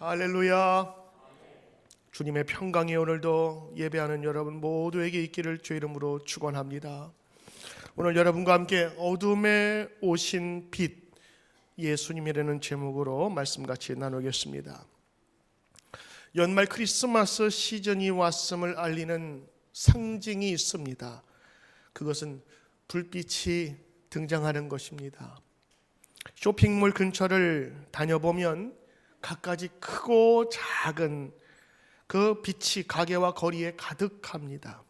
할렐루야. 주님의 평강이 오늘도 예배하는 여러분 모두에게 있기를 주 이름으로 축원합니다. 오늘 여러분과 함께 어둠에 오신 빛 예수님이라는 제목으로 말씀 같이 나누겠습니다. 연말 크리스마스 시즌이 왔음을 알리는 상징이 있습니다. 그것은 불빛이 등장하는 것입니다. 쇼핑몰 근처를 다녀보면 갖가지 크고 작은 그 빛이 가게와 거리에 가득합니다.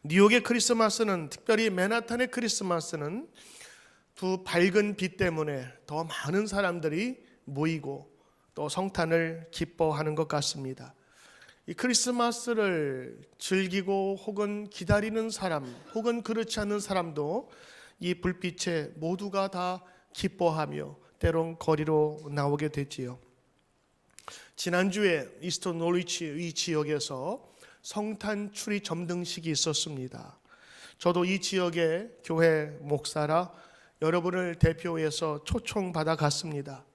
뉴욕의 크리스마스는, 특별히 맨하탄의 크리스마스는 두 밝은 빛 때문에 더 많은 사람들이 모이고 또 성탄을 기뻐하는 것 같습니다. 이 크리스마스를 즐기고 혹은 기다리는 사람, 혹은 그렇지 않는 사람도 이 불빛에 모두가 다 기뻐하며 때론 거리로 나오게 되지요. 지난주에 이스트 노리치 이 지역에서 성탄 추리 점등식이 있었습니다. 저도 이 지역의 교회 목사라 여러분을 대표해서 초청받아 갔습니다.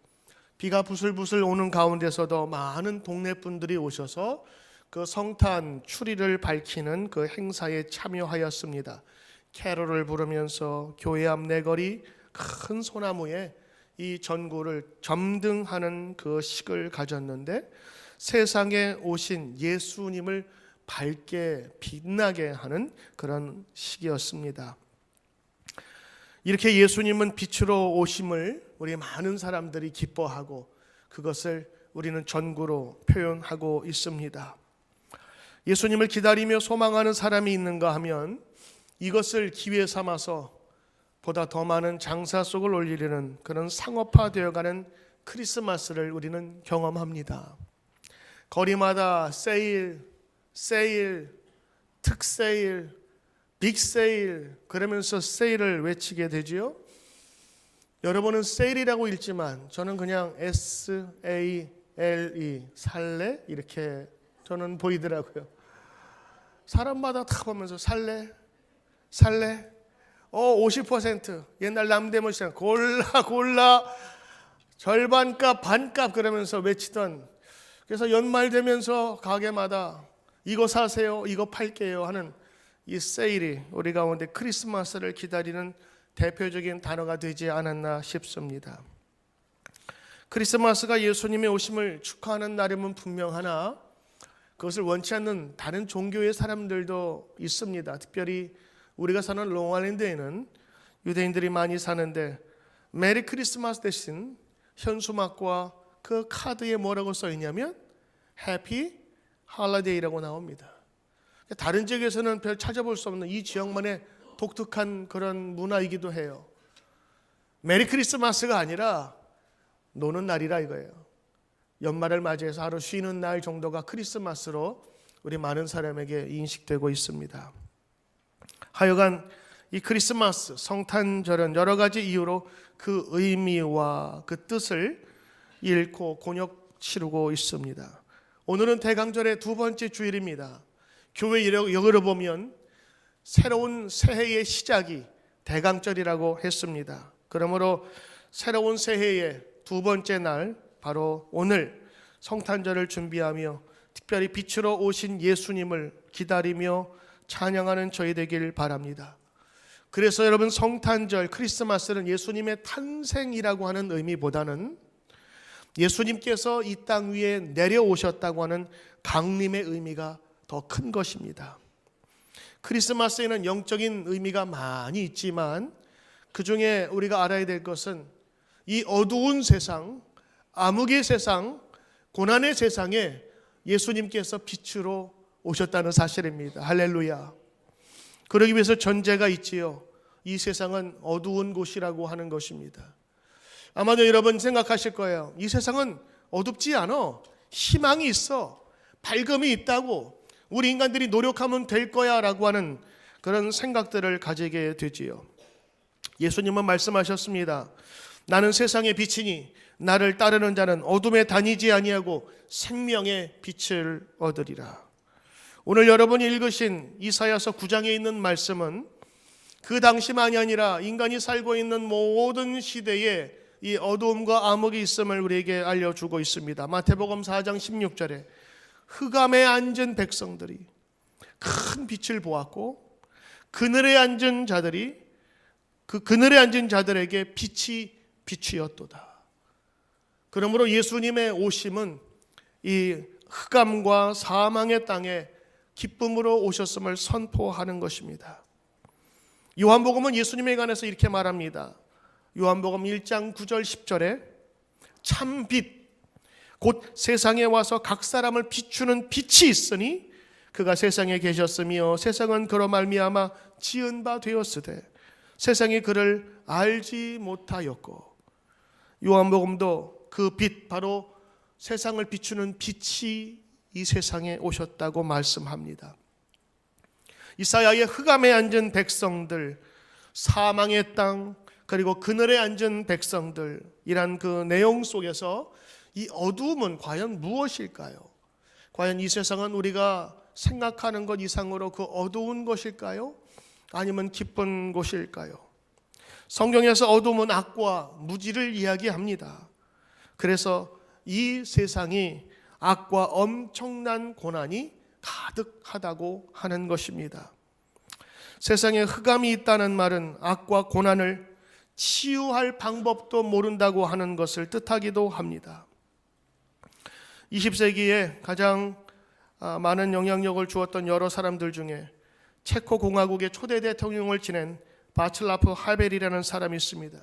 비가 부슬부슬 오는 가운데서도 많은 동네 분들이 오셔서 그 성탄 추리를 밝히는 그 행사에 참여하였습니다. 캐롤을 부르면서 교회 앞 내거리 큰 소나무에 이 전구를 점등하는 그 식을 가졌는데, 세상에 오신 예수님을 밝게 빛나게 하는 그런 식이었습니다. 이렇게 예수님은 빛으로 오심을 우리 많은 사람들이 기뻐하고 그것을 우리는 전구로 표현하고 있습니다. 예수님을 기다리며 소망하는 사람이 있는가 하면 이것을 기회 삼아서 보다 더 많은 장사 속을 올리려는 그런 상업화되어가는 크리스마스를 우리는 경험합니다. 거리마다 세일, 특세일, 빅세일 그러면서 세일을 외치게 되지요. 여러분은 세일이라고 읽지만 저는 그냥 SALE, 살래? 이렇게 저는 보이더라고요. 사람마다 다 보면서 살래? 50%, 옛날 남대문 시장 골라 절반값 반값 그러면서 외치던, 그래서 연말 되면서 가게마다 이거 사세요, 이거 팔게요 하는 이 세일이 우리 가운데 크리스마스를 기다리는 대표적인 단어가 되지 않았나 싶습니다. 크리스마스가 예수님의 오심을 축하하는 날임은 분명하나 그것을 원치 않는 다른 종교의 사람들도 있습니다. 특별히 우리가 사는 롱아일랜드에는 유대인들이 많이 사는데 메리 크리스마스 대신 현수막과 그 카드에 뭐라고 써 있냐면 해피 할리데이라고 나옵니다. 다른 지역에서는 별 찾아볼 수 없는 이 지역만의 독특한 그런 문화이기도 해요. 메리 크리스마스가 아니라 노는 날이라 이거예요. 연말을 맞이해서 하루 쉬는 날 정도가 크리스마스로 우리 많은 사람에게 인식되고 있습니다. 하여간 이 크리스마스, 성탄절은 여러 가지 이유로 그 의미와 그 뜻을 잃고 곤욕 치르고 있습니다. 오늘은 대강절의 두 번째 주일입니다. 교회 역으로 보면 새로운 새해의 시작이 대강절이라고 했습니다. 그러므로 새로운 새해의 두 번째 날, 바로 오늘 성탄절을 준비하며 특별히 빛으로 오신 예수님을 기다리며 찬양하는 저희 되길 바랍니다. 그래서 여러분, 성탄절, 크리스마스는 예수님의 탄생이라고 하는 의미보다는 예수님께서 이 땅 위에 내려오셨다고 하는 강림의 의미가 더 큰 것입니다. 크리스마스에는 영적인 의미가 많이 있지만 그 중에 우리가 알아야 될 것은 이 어두운 세상, 암흑의 세상, 고난의 세상에 예수님께서 빛으로 오셨다는 사실입니다. 할렐루야. 그러기 위해서 전제가 있지요. 이 세상은 어두운 곳이라고 하는 것입니다. 아마도 여러분 생각하실 거예요. 이 세상은 어둡지 않아. 희망이 있어. 밝음이 있다고. 우리 인간들이 노력하면 될 거야 라고 하는 그런 생각들을 가지게 되지요. 예수님은 말씀하셨습니다. 나는 세상의 빛이니 나를 따르는 자는 어둠에 다니지 아니하고 생명의 빛을 얻으리라. 오늘 여러분이 읽으신 이사야서 9장에 있는 말씀은 그 당시만이 아니라 인간이 살고 있는 모든 시대에 이 어두움과 암흑이 있음을 우리에게 알려주고 있습니다. 마태복음 4장 16절에 흑암에 앉은 백성들이 큰 빛을 보았고 그늘에 앉은 자들이 그 그늘에 앉은 자들에게 빛이 비추었도다. 그러므로 예수님의 오심은 이 흑암과 사망의 땅에 기쁨으로 오셨음을 선포하는 것입니다. 요한복음은 예수님에 관해서 이렇게 말합니다. 요한복음 1장 9절 10절에 참 빛, 곧 세상에 와서 각 사람을 비추는 빛이 있으니 그가 세상에 계셨으며 세상은 그로 말미암아 지은 바 되었으되 세상이 그를 알지 못하였고, 요한복음도 그 빛, 바로 세상을 비추는 빛이 이 세상에 오셨다고 말씀합니다. 이사야의 흑암에 앉은 백성들, 사망의 땅, 그리고 그늘에 앉은 백성들이란 그 내용 속에서 이 어두움은 과연 무엇일까요? 과연 이 세상은 우리가 생각하는 것 이상으로 그 어두운 것일까요? 아니면 기쁜 곳일까요? 성경에서 어둠은 악과 무지를 이야기합니다. 그래서 이 세상이 악과 엄청난 고난이 가득하다고 하는 것입니다. 세상에 흑암이 있다는 말은 악과 고난을 치유할 방법도 모른다고 하는 것을 뜻하기도 합니다. 20세기에 가장 많은 영향력을 주었던 여러 사람들 중에 체코 공화국의 초대 대통령을 지낸 바츠라프 하벨이라는 사람이 있습니다.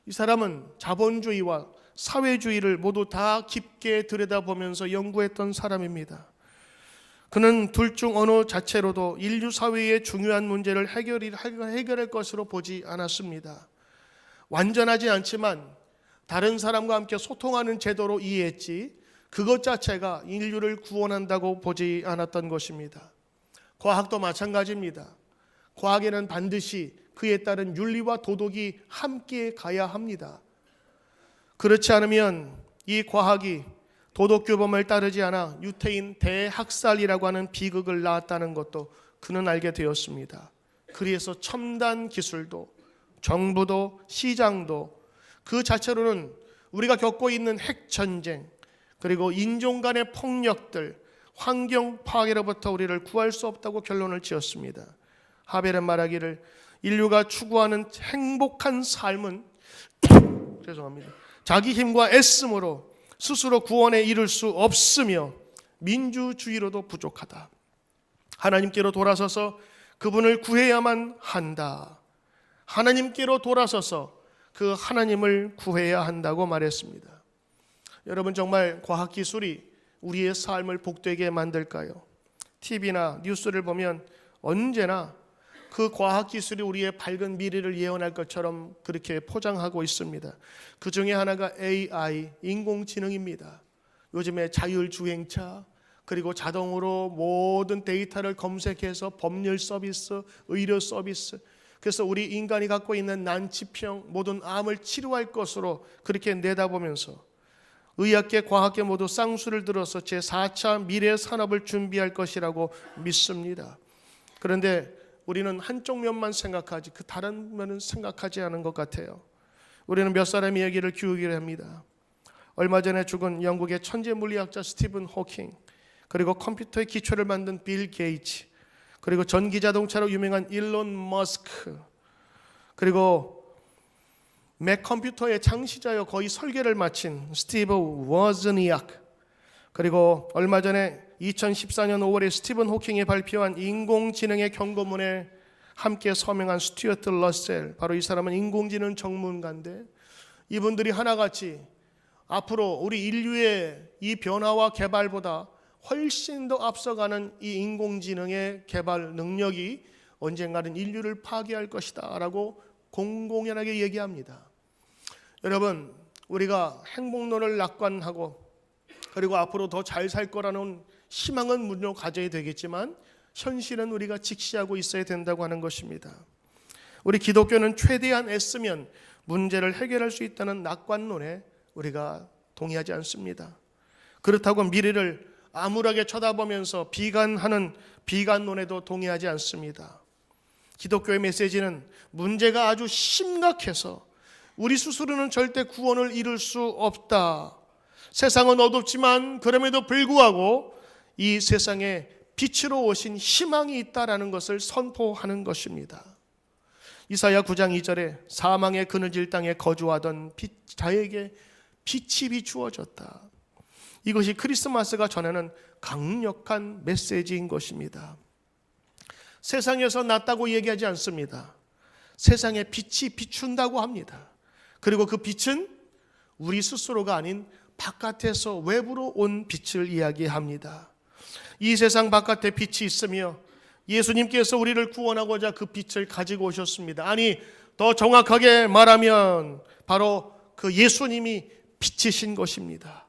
이 사람은 자본주의와 사회주의를 모두 다 깊게 들여다보면서 연구했던 사람입니다. 그는 둘 중 어느 자체로도 인류 사회의 중요한 문제를 해결할 것으로 보지 않았습니다. 완전하지 않지만 다른 사람과 함께 소통하는 제도로 이해했지 그것 자체가 인류를 구원한다고 보지 않았던 것입니다. 과학도 마찬가지입니다. 과학에는 반드시 그에 따른 윤리와 도덕이 함께 가야 합니다. 그렇지 않으면 이 과학이 도덕규범을 따르지 않아 유태인 대학살이라고 하는 비극을 낳았다는 것도 그는 알게 되었습니다. 그래서 첨단 기술도 정부도 시장도 그 자체로는 우리가 겪고 있는 핵전쟁, 그리고 인종 간의 폭력들, 환경 파괴로부터 우리를 구할 수 없다고 결론을 지었습니다. 하벨은 말하기를 인류가 추구하는 행복한 삶은 죄송합니다. 자기 힘과 애씀으로 스스로 구원에 이를 수 없으며 민주주의로도 부족하다. 하나님께로 돌아서서 그분을 구해야만 한다. 하나님께로 돌아서서 그 하나님을 구해야 한다고 말했습니다. 여러분, 정말 과학기술이 우리의 삶을 복되게 만들까요? TV나 뉴스를 보면 언제나 그 과학기술이 우리의 밝은 미래를 예언할 것처럼 그렇게 포장하고 있습니다. 그 중에 하나가 AI, 인공지능입니다. 요즘에 자율주행차, 그리고 자동으로 모든 데이터를 검색해서 법률 서비스, 의료 서비스, 그래서 우리 인간이 갖고 있는 난치병, 모든 암을 치료할 것으로 그렇게 내다보면서 의학계, 과학계 모두 쌍수를 들어서 제4차 미래 산업을 준비할 것이라고 믿습니다. 그런데 우리는 한쪽 면만 생각하지 그 다른 면은 생각하지 않은 것 같아요. 우리는 몇 사람의 얘기를 기울이려 합니다. 얼마 전에 죽은 영국의 천재 물리학자 스티븐 호킹, 그리고 컴퓨터의 기초를 만든 빌 게이츠, 그리고 전기자동차로 유명한 일론 머스크, 그리고 맥 컴퓨터의 창시자여 거의 설계를 마친 스티브 워즈니악, 그리고 얼마 전에 2014년 5월에 스티븐 호킹이 발표한 인공지능의 경고문에 함께 서명한 스튜어트 러셀, 바로 이 사람은 인공지능 전문가인데 이분들이 하나같이 앞으로 우리 인류의 이 변화와 개발보다 훨씬 더 앞서가는 이 인공지능의 개발 능력이 언젠가는 인류를 파괴할 것이다 라고 공공연하게 얘기합니다. 여러분, 우리가 행복론을 낙관하고 그리고 앞으로 더 잘 살 거라는 희망은 물론 가져야 되겠지만 현실은 우리가 직시하고 있어야 된다고 하는 것입니다. 우리 기독교는 최대한 애쓰면 문제를 해결할 수 있다는 낙관론에 우리가 동의하지 않습니다. 그렇다고 미래를 암울하게 쳐다보면서 비관하는 비관론에도 동의하지 않습니다. 기독교의 메시지는 문제가 아주 심각해서 우리 스스로는 절대 구원을 이룰 수 없다. 세상은 어둡지만 그럼에도 불구하고 이 세상에 빛으로 오신 희망이 있다라는 것을 선포하는 것입니다. 이사야 9장 2절에 사망의 그늘질 땅에 거주하던 자에게 빛이 비추어졌다. 이것이 크리스마스가 전하는 강력한 메시지인 것입니다. 세상에서 낫다고 얘기하지 않습니다. 세상에 빛이 비춘다고 합니다. 그리고 그 빛은 우리 스스로가 아닌 바깥에서 외부로 온 빛을 이야기합니다. 이 세상 바깥에 빛이 있으며 예수님께서 우리를 구원하고자 그 빛을 가지고 오셨습니다. 아니, 더 정확하게 말하면 바로 그 예수님이 빛이신 것입니다.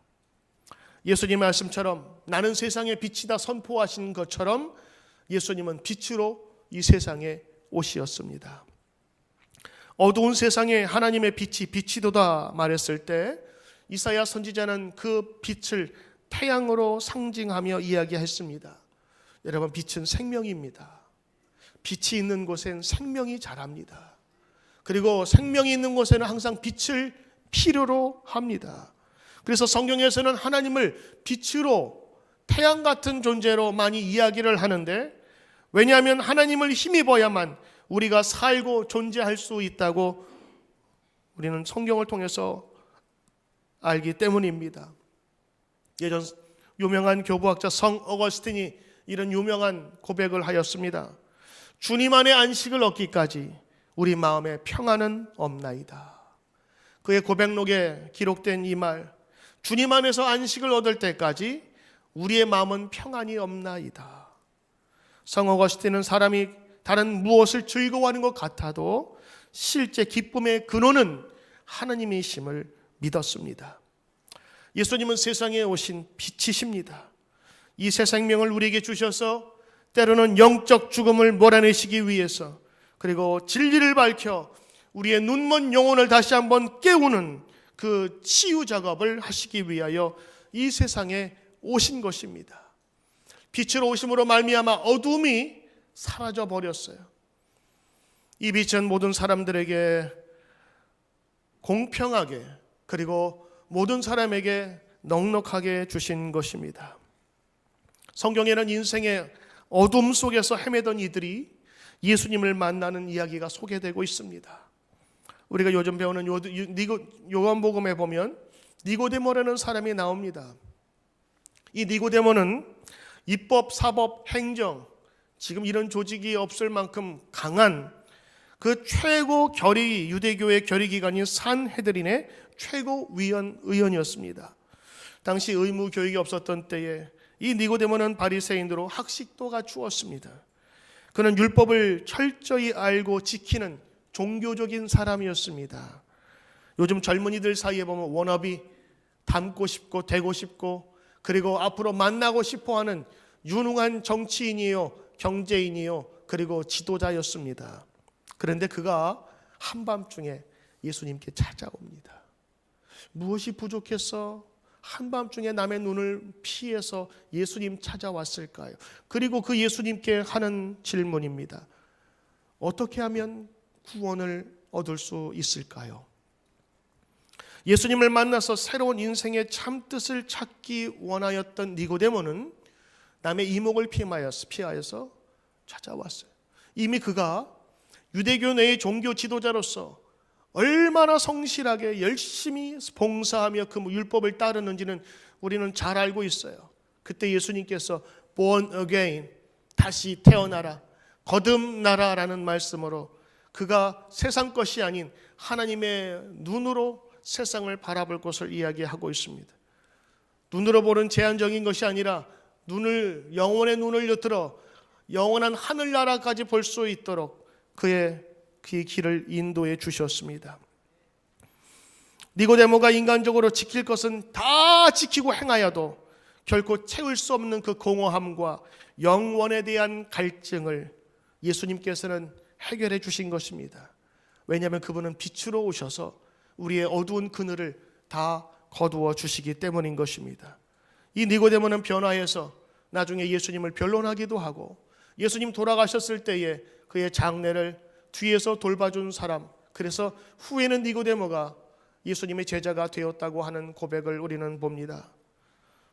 예수님 말씀처럼 나는 세상의 빛이다 선포하신 것처럼 예수님은 빛으로 이 세상에 오시었습니다. 어두운 세상에 하나님의 빛이 비치도다 말했을 때 이사야 선지자는 그 빛을 태양으로 상징하며 이야기했습니다. 여러분, 빛은 생명입니다. 빛이 있는 곳엔 생명이 자랍니다. 그리고 생명이 있는 곳에는 항상 빛을 필요로 합니다. 그래서 성경에서는 하나님을 빛으로 태양 같은 존재로 많이 이야기를 하는데, 왜냐하면 하나님을 힘입어야만 우리가 살고 존재할 수 있다고 우리는 성경을 통해서 알기 때문입니다. 예전 유명한 교부학자 성 어거스틴이 이런 유명한 고백을 하였습니다. 주님 안에 안식을 얻기까지 우리 마음에 평안은 없나이다. 그의 고백록에 기록된 이 말, 주님 안에서 안식을 얻을 때까지 우리의 마음은 평안이 없나이다. 성 어거스틴은 사람이 다른 무엇을 즐거워하는 것 같아도 실제 기쁨의 근원은 하나님이심을 믿었습니다. 예수님은 세상에 오신 빛이십니다. 이 새 생명을 우리에게 주셔서 때로는 영적 죽음을 몰아내시기 위해서, 그리고 진리를 밝혀 우리의 눈먼 영혼을 다시 한번 깨우는 그 치유 작업을 하시기 위하여 이 세상에 오신 것입니다. 빛으로 오심으로 말미암아 어둠이 사라져 버렸어요. 이 빛은 모든 사람들에게 공평하게, 그리고 모든 사람에게 넉넉하게 주신 것입니다. 성경에는 인생의 어둠 속에서 헤매던 이들이 예수님을 만나는 이야기가 소개되고 있습니다. 우리가 요즘 배우는 요한복음에 보면 니고데모라는 사람이 나옵니다. 이 니고데모는 입법, 사법, 행정, 지금 이런 조직이 없을 만큼 강한 그 최고 유대교의 결의기관인 산헤드린의 최고위원 의원이었습니다. 당시 의무 교육이 없었던 때에 이 니고데모는 바리새인으로 학식도 갖추었습니다. 그는 율법을 철저히 알고 지키는 종교적인 사람이었습니다. 요즘 젊은이들 사이에 보면 워너비, 닮고 싶고 되고 싶고, 그리고 앞으로 만나고 싶어하는 유능한 정치인이요, 경제인이요, 그리고 지도자였습니다. 그런데 그가 한밤중에 예수님께 찾아옵니다. 무엇이 부족해서 한밤중에 남의 눈을 피해서 예수님 찾아왔을까요? 그리고 그 예수님께 하는 질문입니다. 어떻게 하면 구원을 얻을 수 있을까요? 예수님을 만나서 새로운 인생의 참뜻을 찾기 원하였던 니고데모는 남의 이목을 피하여서 찾아왔어요. 이미 그가 유대교 내의 종교 지도자로서 얼마나 성실하게 열심히 봉사하며 그 율법을 따르는지는 우리는 잘 알고 있어요. 그때 예수님께서 born again, 다시 태어나라, 거듭나라 라는 말씀으로 그가 세상 것이 아닌 하나님의 눈으로 세상을 바라볼 것을 이야기하고 있습니다. 눈으로 보는 제한적인 것이 아니라 영혼의 눈을 열어 영원한 하늘나라까지 볼 수 있도록 그의 길을 인도해 주셨습니다. 니고데모가 인간적으로 지킬 것은 다 지키고 행하여도 결코 채울 수 없는 그 공허함과 영원에 대한 갈증을 예수님께서는 해결해 주신 것입니다. 왜냐하면 그분은 빛으로 오셔서 우리의 어두운 그늘을 다 거두어 주시기 때문인 것입니다. 이 니고데모는 변화해서 나중에 예수님을 변론하기도 하고, 예수님 돌아가셨을 때에 그의 장례를 뒤에서 돌봐준 사람, 그래서 후에는 니고데모가 예수님의 제자가 되었다고 하는 고백을 우리는 봅니다.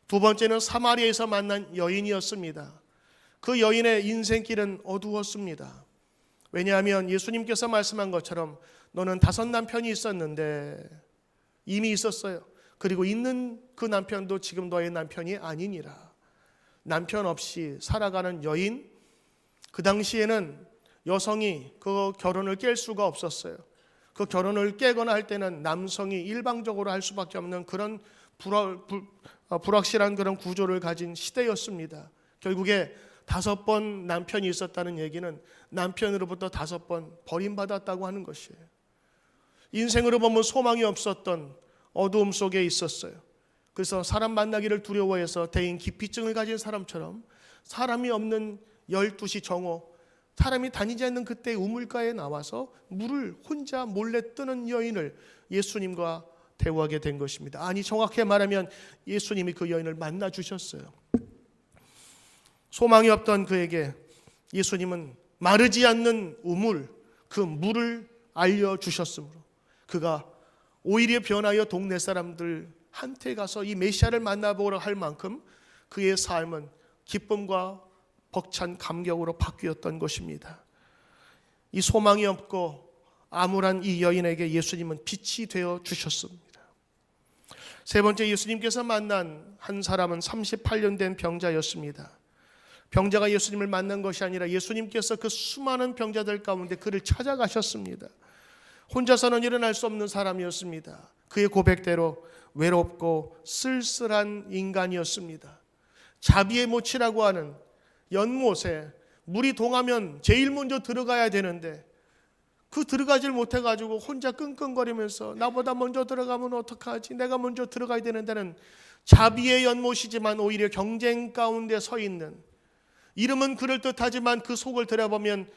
두 번째는 사마리아에서 만난 여인이었습니다. 그 여인의 인생길은 어두웠습니다. 왜냐하면 예수님께서 말씀한 것처럼 너는 5 남편이 있었는데, 이미 있었어요. 그리고 있는 그 남편도 지금 너의 남편이 아니니라. 남편 없이 살아가는 여인, 그 당시에는 여성이 그 결혼을 깰 수가 없었어요. 그 결혼을 깨거나 할 때는 남성이 일방적으로 할 수밖에 없는 그런 불확실한 그런 구조를 가진 시대였습니다. 결국에 5번 남편이 있었다는 얘기는 남편으로부터 5번 버림받았다고 하는 것이에요. 인생으로 보면 소망이 없었던 어두움 속에 있었어요. 그래서 사람 만나기를 두려워해서 대인 기피증을 가진 사람처럼 사람이 없는 12시 정오, 사람이 다니지 않는 그때 우물가에 나와서 물을 혼자 몰래 뜨는 여인을 예수님과 대화하게 된 것입니다. 아니, 정확히 말하면 예수님이 그 여인을 만나 주셨어요. 소망이 없던 그에게 예수님은 마르지 않는 우물, 그 물을 알려주셨으므로 그가 오히려 변하여 동네 사람들한테 가서 이 메시아를 만나보려 할 만큼 그의 삶은 기쁨과 벅찬 감격으로 바뀌었던 것입니다. 이 소망이 없고 암울한 이 여인에게 예수님은 빛이 되어 주셨습니다. 세 번째, 예수님께서 만난 한 사람은 38년 된 병자였습니다. 병자가 예수님을 만난 것이 아니라 예수님께서 그 수많은 병자들 가운데 그를 찾아가셨습니다. 혼자서는 일어날 수 없는 사람이었습니다. 그의 고백대로 외롭고 쓸쓸한 인간이었습니다. 자비의 못이라고 하는 연못에 물이 동하면 제일 먼저 들어가야 되는데 그 들어가질 못해가지고 혼자 끙끙거리면서 나보다 먼저 들어가면 어떡하지? 내가 먼저 들어가야 되는데는 자비의 연못이지만 오히려 경쟁 가운데 서 있는, 이름은 그럴듯하지만 그 속을 들여보면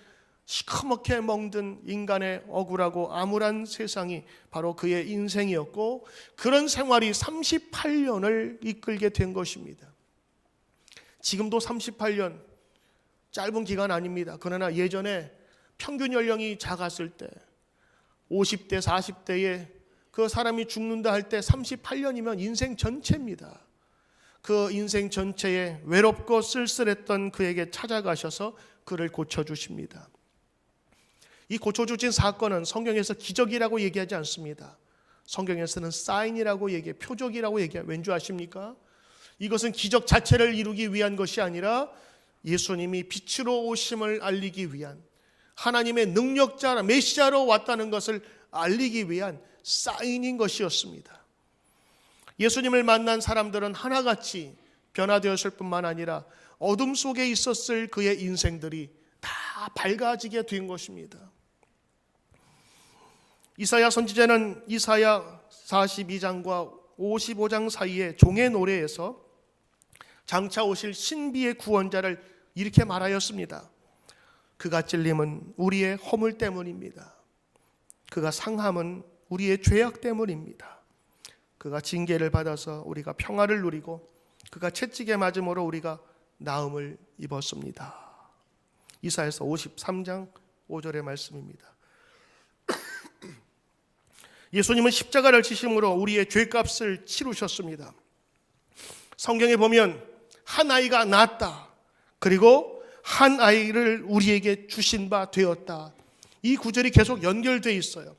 시커멓게 멍든 인간의 억울하고 암울한 세상이 바로 그의 인생이었고, 그런 생활이 38년을 이끌게 된 것입니다. 지금도 38년 짧은 기간 아닙니다. 그러나 예전에 평균 연령이 작았을 때 50대 40대에 그 사람이 죽는다 할 때 38년이면 인생 전체입니다. 그 인생 전체에 외롭고 쓸쓸했던 그에게 찾아가셔서 그를 고쳐주십니다. 이 고쳐주신 사건은 성경에서 기적이라고 얘기하지 않습니다. 성경에서는 사인이라고 얘기해, 표적이라고 얘기해요. 왠지 아십니까? 이것은 기적 자체를 이루기 위한 것이 아니라 예수님이 빛으로 오심을 알리기 위한, 하나님의 능력자 메시아로 왔다는 것을 알리기 위한 사인인 것이었습니다. 예수님을 만난 사람들은 하나같이 변화되었을 뿐만 아니라 어둠 속에 있었을 그의 인생들이 다 밝아지게 된 것입니다. 이사야 선지자는 이사야 42장과 55장 사이에 종의 노래에서 장차 오실 신비의 구원자를 이렇게 말하였습니다. 그가 찔림은 우리의 허물 때문입니다. 그가 상함은 우리의 죄악 때문입니다. 그가 징계를 받아서 우리가 평화를 누리고 그가 채찍에 맞음으로 우리가 나음을 입었습니다. 이사야서 53장 5절의 말씀입니다. 예수님은 십자가를 지심으로 우리의 죄값을 치르셨습니다. 성경에 보면 한 아이가 낳았다, 그리고 한 아이를 우리에게 주신 바 되었다, 이 구절이 계속 연결되어 있어요.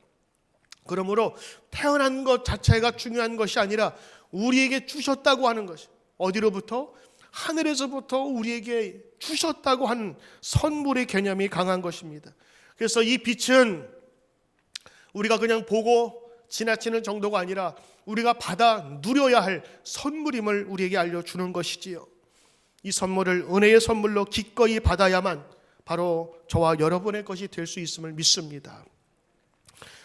그러므로 태어난 것 자체가 중요한 것이 아니라 우리에게 주셨다고 하는 것이, 어디로부터? 하늘에서부터 우리에게 주셨다고 하는 선물의 개념이 강한 것입니다. 그래서 이 빛은 우리가 그냥 보고 지나치는 정도가 아니라 우리가 받아 누려야 할 선물임을 우리에게 알려주는 것이지요. 이 선물을 은혜의 선물로 기꺼이 받아야만 바로 저와 여러분의 것이 될 수 있음을 믿습니다.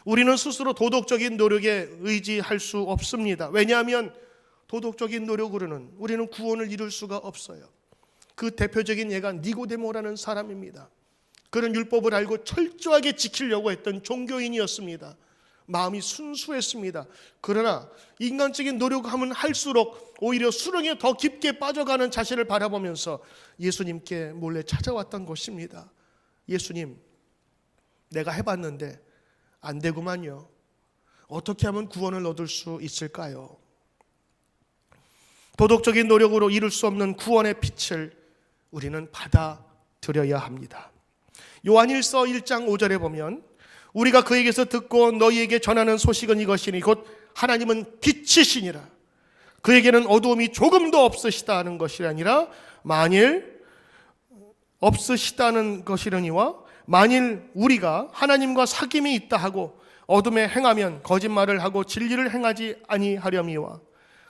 우리는 스스로 도덕적인 노력에 의지할 수 없습니다. 왜냐하면 도덕적인 노력으로는 우리는 구원을 이룰 수가 없어요. 그 대표적인 예가 니고데모라는 사람입니다. 그는 율법을 알고 철저하게 지키려고 했던 종교인이었습니다. 마음이 순수했습니다. 그러나 인간적인 노력하면 할수록 오히려 수렁에 더 깊게 빠져가는 자신을 바라보면서 예수님께 몰래 찾아왔던 것입니다. 예수님, 내가 해봤는데 안 되구만요. 어떻게 하면 구원을 얻을 수 있을까요? 도덕적인 노력으로 이룰 수 없는 구원의 빛을 우리는 받아들여야 합니다. 요한일서 1장 5절에 보면 우리가 그에게서 듣고 너희에게 전하는 소식은 이것이니 곧 하나님은 빛이시니라. 그에게는 어두움이 조금도 없으시다 하는 것이 아니라 만일 없으시다는 것이려니와 만일 우리가 하나님과 사귐이 있다 하고 어둠에 행하면 거짓말을 하고 진리를 행하지 아니하려미와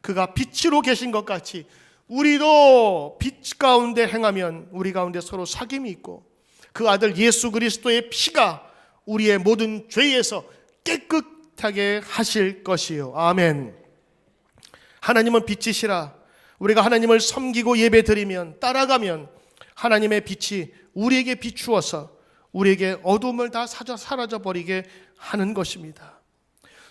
그가 빛으로 계신 것 같이 우리도 빛 가운데 행하면 우리 가운데 서로 사귐이 있고 그 아들 예수 그리스도의 피가 우리의 모든 죄에서 깨끗하게 하실 것이요. 아멘. 하나님은 빛이시라. 우리가 하나님을 섬기고 예배드리면 따라가면 하나님의 빛이 우리에게 비추어서 우리에게 어둠을 다 사라져버리게 하는 것입니다.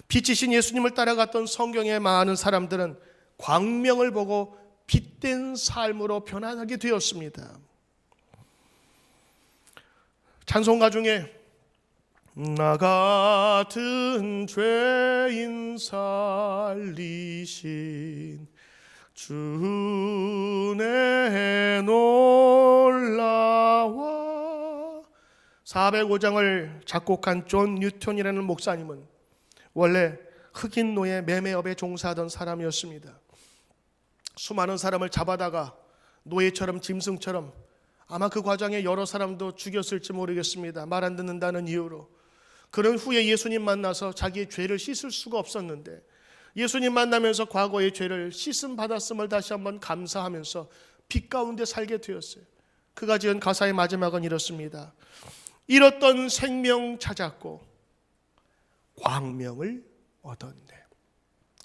빛이신 예수님을 따라갔던 성경의 많은 사람들은 광명을 보고 빛된 삶으로 변화하게 되었습니다. 찬송가 중에 나 같은 죄인 살리신 주내 놀라와 405장을 작곡한 존 뉴턴이라는 목사님은 원래 흑인 노예 매매업에 종사하던 사람이었습니다. 수많은 사람을 잡아다가 노예처럼 짐승처럼 아마 그 과정에 여러 사람도 죽였을지 모르겠습니다. 말 안 듣는다는 이유로. 그런 후에 예수님 만나서 자기의 죄를 씻을 수가 없었는데 예수님 만나면서 과거의 죄를 씻음 받았음을 다시 한번 감사하면서 빛 가운데 살게 되었어요. 그가 지은 가사의 마지막은 이렇습니다. 잃었던 생명 찾았고 광명을 얻었네.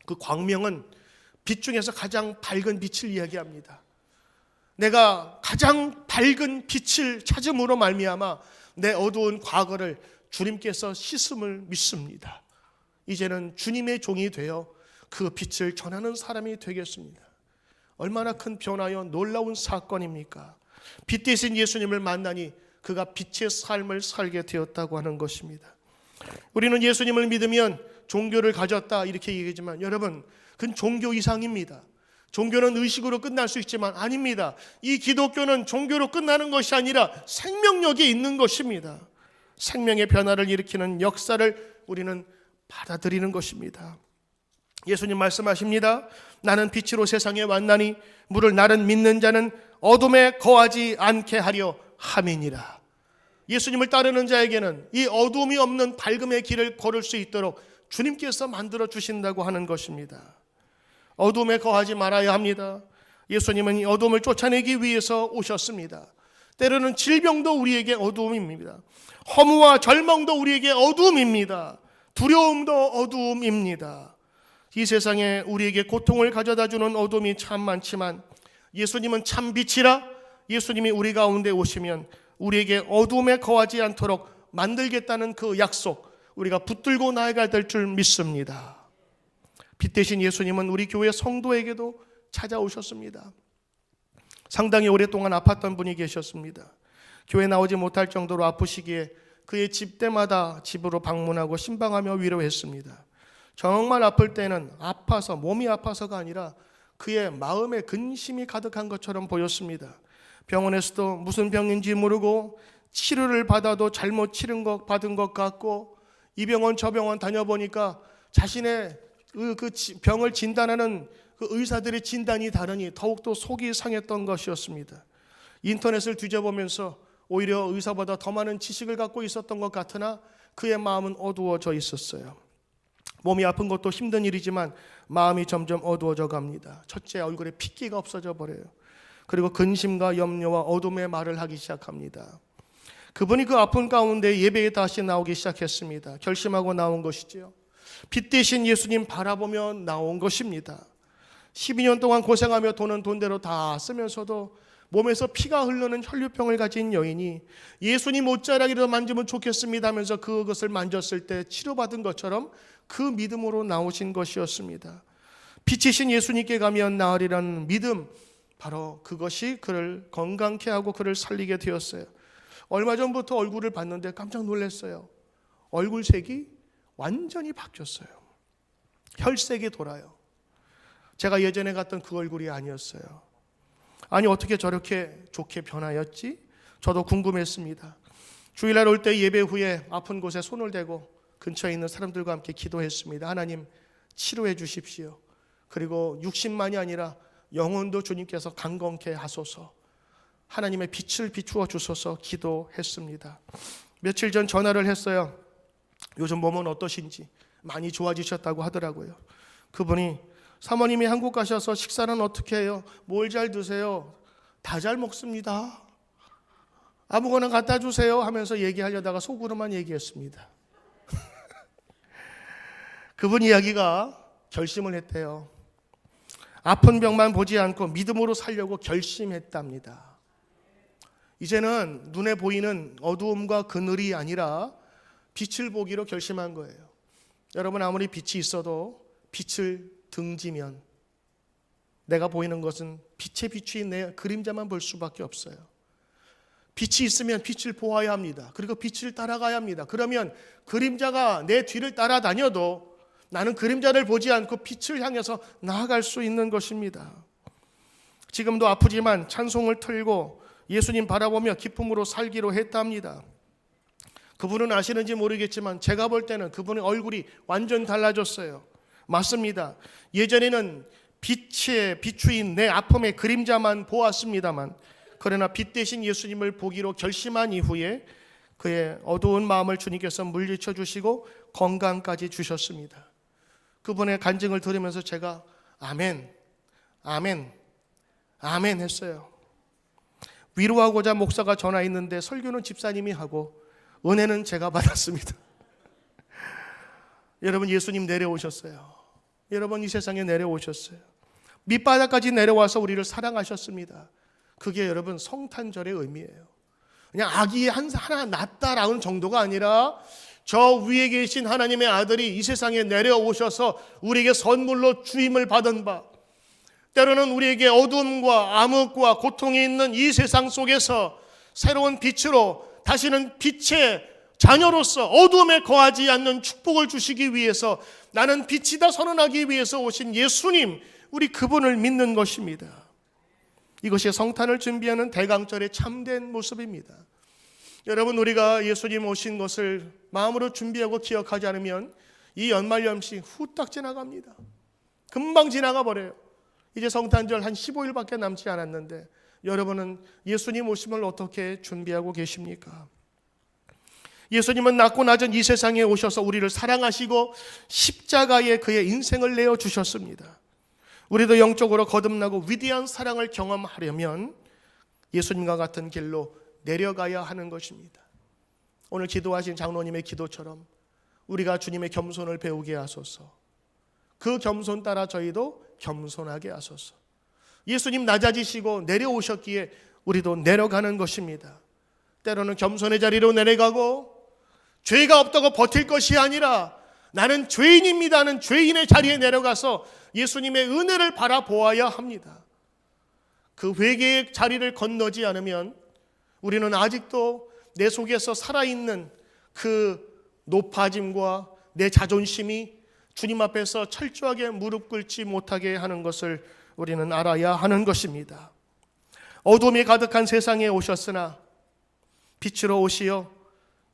그 광명은 빛 중에서 가장 밝은 빛을 이야기합니다. 내가 가장 밝은 빛을 찾음으로 말미암아 내 어두운 과거를 주님께서 씻음을 믿습니다. 이제는 주님의 종이 되어 그 빛을 전하는 사람이 되겠습니다. 얼마나 큰 변화여 놀라운 사건입니까? 빛 대신 예수님을 만나니 그가 빛의 삶을 살게 되었다고 하는 것입니다. 우리는 예수님을 믿으면 종교를 가졌다 이렇게 얘기하지만 여러분, 그건 종교 이상입니다. 종교는 의식으로 끝날 수 있지만 아닙니다. 이 기독교는 종교로 끝나는 것이 아니라 생명력이 있는 것입니다. 생명의 변화를 일으키는 역사를 우리는 받아들이는 것입니다. 예수님 말씀하십니다. 나는 빛으로 세상에 왔나니 물을 나를 믿는 자는 어둠에 거하지 않게 하려 함이니라. 예수님을 따르는 자에게는 이 어둠이 없는 밝음의 길을 걸을 수 있도록 주님께서 만들어 주신다고 하는 것입니다. 어둠에 거하지 말아야 합니다. 예수님은 이 어둠을 쫓아내기 위해서 오셨습니다. 때로는 질병도 우리에게 어두움입니다. 허무와 절망도 우리에게 어두움입니다. 두려움도 어두움입니다. 이 세상에 우리에게 고통을 가져다주는 어둠이 참 많지만 예수님은 참 빛이라 예수님이 우리 가운데 오시면 우리에게 어둠에 거하지 않도록 만들겠다는 그 약속 우리가 붙들고 나아가야 될 줄 믿습니다. 빛 대신 예수님은 우리 교회 성도에게도 찾아오셨습니다. 상당히 오랫동안 아팠던 분이 계셨습니다. 교회 나오지 못할 정도로 아프시기에 그의 집때마다 집으로 방문하고 신방하며 위로했습니다. 정말 아플 때는 아파서 몸이 아파서가 아니라 그의 마음에 근심이 가득한 것처럼 보였습니다. 병원에서도 무슨 병인지 모르고 치료를 받아도 잘못 받은 것 같고 이 병원 저 병원 다녀보니까 자신의 그 병을 진단하는 그 의사들의 진단이 다르니 더욱더 속이 상했던 것이었습니다. 인터넷을 뒤져보면서 오히려 의사보다 더 많은 지식을 갖고 있었던 것 같으나 그의 마음은 어두워져 있었어요. 몸이 아픈 것도 힘든 일이지만 마음이 점점 어두워져 갑니다. 첫째, 얼굴에 핏기가 없어져 버려요. 그리고 근심과 염려와 어둠의 말을 하기 시작합니다. 그분이 그 아픈 가운데 예배에 다시 나오기 시작했습니다. 결심하고 나온 것이지요. 빛 대신 예수님 바라보며 나온 것입니다. 12년 동안 고생하며 돈은 돈대로 다 쓰면서도 몸에서 피가 흐르는 혈류병을 가진 여인이 예수님 옷자락이라도 만지면 좋겠습니다 하면서 그것을 만졌을 때 치료받은 것처럼 그 믿음으로 나오신 것이었습니다. 빛이신 예수님께 가면 나으리라는 믿음, 바로 그것이 그를 건강케 하고 그를 살리게 되었어요. 얼마 전부터 얼굴을 봤는데 깜짝 놀랐어요. 얼굴색이 완전히 바뀌었어요. 혈색이 돌아요. 제가 예전에 갔던 그 얼굴이 아니었어요. 아니 어떻게 저렇게 좋게 변하였지? 저도 궁금했습니다. 주일날 올 때 예배 후에 아픈 곳에 손을 대고 근처에 있는 사람들과 함께 기도했습니다. 하나님 치료해 주십시오. 그리고 육신만이 아니라 영혼도 주님께서 강건케 하소서. 하나님의 빛을 비추어 주소서 기도했습니다. 며칠 전 전화를 했어요. 요즘 몸은 어떠신지. 많이 좋아지셨다고 하더라고요. 그분이 사모님이 한국 가셔서 식사는 어떻게 해요? 뭘 잘 드세요? 다 잘 먹습니다. 아무거나 갖다 주세요 하면서 얘기하려다가 속으로만 얘기했습니다. 그분 이야기가 결심을 했대요. 아픈 병만 보지 않고 믿음으로 살려고 결심했답니다. 이제는 눈에 보이는 어두움과 그늘이 아니라 빛을 보기로 결심한 거예요. 여러분 아무리 빛이 있어도 빛을 등지면 내가 보이는 것은 빛에 비추인 내 그림자만 볼 수밖에 없어요. 빛이 있으면 빛을 보아야 합니다. 그리고 빛을 따라가야 합니다. 그러면 그림자가 내 뒤를 따라다녀도 나는 그림자를 보지 않고 빛을 향해서 나아갈 수 있는 것입니다. 지금도 아프지만 찬송을 틀고 예수님 바라보며 기쁨으로 살기로 했답니다. 그분은 아시는지 모르겠지만 제가 볼 때는 그분의 얼굴이 완전 달라졌어요. 맞습니다. 예전에는 빛에 비추인 내 아픔의 그림자만 보았습니다만 그러나 빛 대신 예수님을 보기로 결심한 이후에 그의 어두운 마음을 주님께서 물리쳐 주시고 건강까지 주셨습니다. 그분의 간증을 들으면서 제가 아멘, 아멘, 아멘 했어요. 위로하고자 목사가 전화했는데 설교는 집사님이 하고 은혜는 제가 받았습니다. 여러분 예수님 내려오셨어요. 여러분 이 세상에 내려오셨어요. 밑바닥까지 내려와서 우리를 사랑하셨습니다. 그게 여러분 성탄절의 의미예요. 그냥 아기 하나 낳았다라는 정도가 아니라 저 위에 계신 하나님의 아들이 이 세상에 내려오셔서 우리에게 선물로 주임을 받은 바, 때로는 우리에게 어둠과 암흑과 고통이 있는 이 세상 속에서 새로운 빛으로 다시는 빛의 자녀로서 어둠에 거하지 않는 축복을 주시기 위해서 나는 빛이다 선언하기 위해서 오신 예수님, 우리 그분을 믿는 것입니다. 이것이 성탄을 준비하는 대강절의 참된 모습입니다. 여러분 우리가 예수님 오신 것을 마음으로 준비하고 기억하지 않으면 이 연말연시 후딱 지나갑니다. 금방 지나가 버려요. 이제 성탄절 한 15일밖에 남지 않았는데 여러분은 예수님 오심을 어떻게 준비하고 계십니까? 예수님은 낮고 낮은 이 세상에 오셔서 우리를 사랑하시고 십자가에 그의 인생을 내어주셨습니다. 우리도 영적으로 거듭나고 위대한 사랑을 경험하려면 예수님과 같은 길로 내려가야 하는 것입니다. 오늘 기도하신 장로님의 기도처럼 우리가 주님의 겸손을 배우게 하소서. 그 겸손 따라 저희도 겸손하게 하소서. 예수님 낮아지시고 내려오셨기에 우리도 내려가는 것입니다. 때로는 겸손의 자리로 내려가고 죄가 없다고 버틸 것이 아니라 나는 죄인입니다 하는 죄인의 자리에 내려가서 예수님의 은혜를 바라보아야 합니다. 그 회개의 자리를 건너지 않으면 우리는 아직도 내 속에서 살아있는 그 높아짐과 내 자존심이 주님 앞에서 철저하게 무릎 꿇지 못하게 하는 것을 우리는 알아야 하는 것입니다. 어둠이 가득한 세상에 오셨으나 빛으로 오시어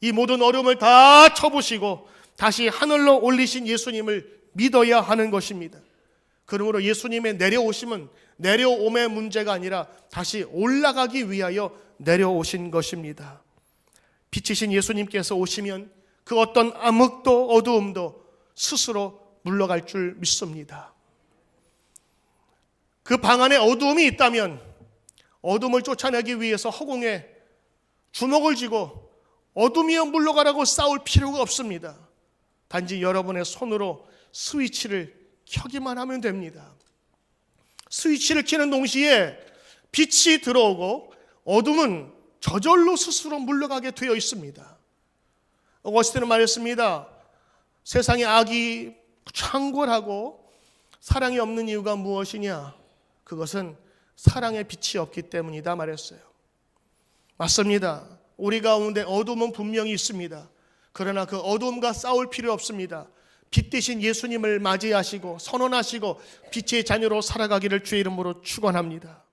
이 모든 어려움을 다 쳐부시고 다시 하늘로 올리신 예수님을 믿어야 하는 것입니다. 그러므로 예수님의 내려오심은 내려옴의 문제가 아니라 다시 올라가기 위하여 내려오신 것입니다. 빛이신 예수님께서 오시면 그 어떤 암흑도 어두움도 스스로 물러갈 줄 믿습니다. 그 방 안에 어두움이 있다면 어둠을 쫓아내기 위해서 허공에 주먹을 쥐고 어둠이여 물러가라고 싸울 필요가 없습니다. 단지 여러분의 손으로 스위치를 켜기만 하면 됩니다. 스위치를 켜는 동시에 빛이 들어오고 어둠은 저절로 스스로 물러가게 되어 있습니다. 어거스틴은 말했습니다. 세상에 악이 창궐하고 사랑이 없는 이유가 무엇이냐? 그것은 사랑의 빛이 없기 때문이다 말했어요. 맞습니다. 우리 가운데 어둠은 분명히 있습니다. 그러나 그 어두움과 싸울 필요 없습니다. 빛 대신 예수님을 맞이하시고 선언하시고 빛의 자녀로 살아가기를 주의 이름으로 축원합니다.